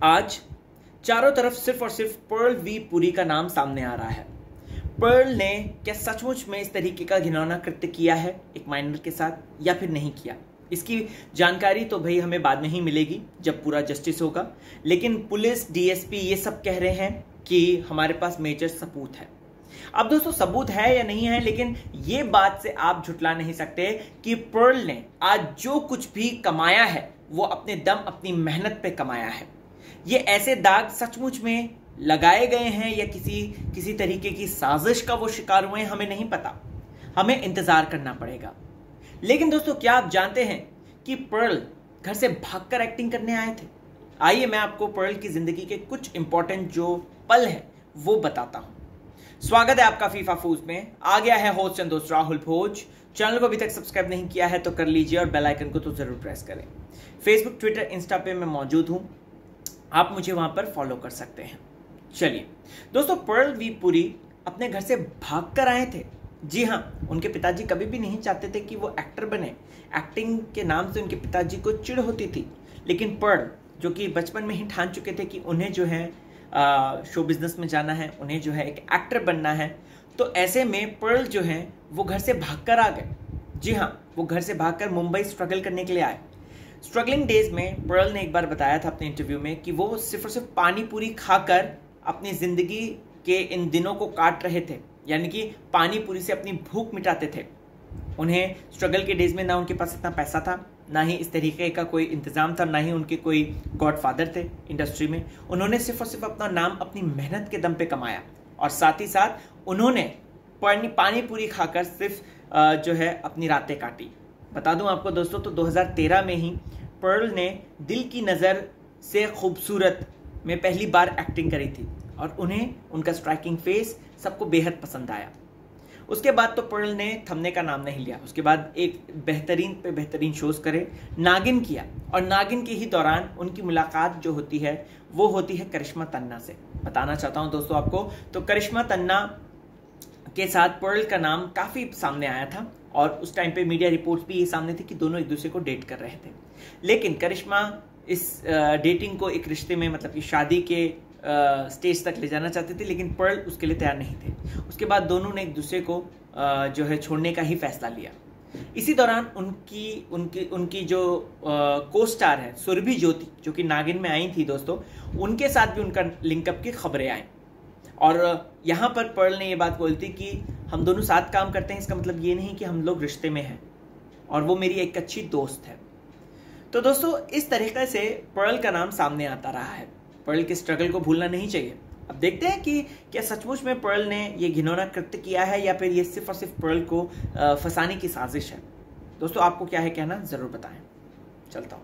आज चारों तरफ सिर्फ और सिर्फ पर्ल वी पुरी का नाम सामने आ रहा है। पर्ल ने क्या सचमुच में इस तरीके का घिनौना कृत्य किया है एक माइनर के साथ या फिर नहीं किया, इसकी जानकारी तो भाई हमें बाद में ही मिलेगी जब पूरा जस्टिस होगा। लेकिन पुलिस, डीएसपी ये सब कह रहे हैं कि हमारे पास मेजर सबूत है। अब दोस्तों सबूत है या नहीं है, लेकिन ये बात से आप झुटला नहीं सकते कि पर्ल ने आज जो कुछ भी कमाया है वो अपने दम, अपनी मेहनत पे कमाया है। ये ऐसे दाग सचमुच में लगाए गए हैं या किसी तरीके की साजिश का वो शिकार हुए हैं, हमें नहीं पता, हमें इंतजार करना पड़ेगा। लेकिन दोस्तों क्या आप जानते हैं कि पर्ल घर से भागकर एक्टिंग करने आए थे? आइए मैं आपको पर्ल की जिंदगी के कुछ इंपॉर्टेंट जो पल है वो बताता हूं। स्वागत है आपका फीफा फूज में। आ गया है होस्ट एंड दोस्त राहुल भोज। चैनल को अभी तक सब्सक्राइब नहीं किया है तो कर लीजिए और बेल आइकन को तो जरूर प्रेस करें। फेसबुक, ट्विटर, इंस्टा पे मैं मौजूद हूं, आप मुझे वहां पर फॉलो कर सकते हैं। चलिए दोस्तों, पर्ल वी पुरी अपने घर से भागकर आए थे। जी हाँ, उनके पिताजी कभी भी नहीं चाहते थे कि वो एक्टर बने। एक्टिंग के नाम से उनके पिताजी को चिढ़ होती थी। लेकिन पर्ल जो कि बचपन में ही ठान चुके थे कि उन्हें जो है शो बिजनेस में जाना है, उन्हें जो है एक एक्टर बनना है, तो ऐसे में पर्ल जो है वो घर से भागकर आ गए। जी हाँ, वो घर से भागकर मुंबई स्ट्रगल करने के लिए आए। स्ट्रगलिंग डेज में पर्ल ने एक बार बताया था अपने इंटरव्यू में कि वो सिर्फ और सिर्फ पानी पूरी खाकर अपनी जिंदगी के इन दिनों को काट रहे थे, यानी कि पानी पूरी से अपनी भूख मिटाते थे। उन्हें स्ट्रगल के डेज में ना उनके पास इतना पैसा था, ना ही इस तरीके का कोई इंतजाम था, ना ही उनके कोई गॉडफादर थे इंडस्ट्री में। उन्होंने सिर्फ और सिर्फ अपना नाम अपनी मेहनत के दम पे कमाया और साथ ही साथ उन्होंने पानी पूरी खाकर सिर्फ जो है अपनी रातें काटी। बता दूं आपको दोस्तों, तो 2013 में ही पर्ल ने दिल की नज़र से खूबसूरत में पहली बार एक्टिंग करी थी और उन्हें उनका स्ट्राइकिंग फेस सबको बेहद पसंद आया। उसके बाद तो पर्ल ने थमने का नाम नहीं लिया। उसके बाद एक बेहतरीन पे बेहतरीन शोज करे, नागिन किया, और नागिन के ही दौरान उनकी मुलाकात जो होती है वो होती है करिश्मा तन्ना से। बताना चाहता हूं दोस्तों आपको, तो करिश्मा तन्ना के साथ पर्ल का नाम काफी सामने आया था और उस टाइम पे मीडिया रिपोर्ट्स भी ये सामने थी कि दोनों एक दूसरे को डेट कर रहे थे। लेकिन करिश्मा इस डेटिंग को एक रिश्ते में, मतलब कि शादी के स्टेज तक ले जाना चाहते थे, लेकिन पर्ल उसके लिए तैयार नहीं थे। उसके बाद दोनों ने एक दूसरे को जो है छोड़ने का ही फैसला लिया। इसी दौरान उनकी जो को स्टार है सुरभि ज्योति, जो कि नागिन में आई थी दोस्तों, उनके साथ भी उनका लिंकअप की खबरें आई। और यहाँ पर पर्ल ने ये बात बोली थी कि हम दोनों साथ काम करते हैं, इसका मतलब ये नहीं कि हम लोग रिश्ते में हैं, और वो मेरी एक अच्छी दोस्त है। तो दोस्तों इस तरीके से पर्ल का नाम सामने आता रहा है। पर्ल के स्ट्रगल को भूलना नहीं चाहिए। अब देखते हैं कि क्या सचमुच में पर्ल ने ये घिनौना कृत्य किया है या फिर ये सिर्फ और सिर्फ पर्ल को फंसाने की साजिश है। दोस्तों आपको क्या है कहना, जरूर बताएं। चलता हूं।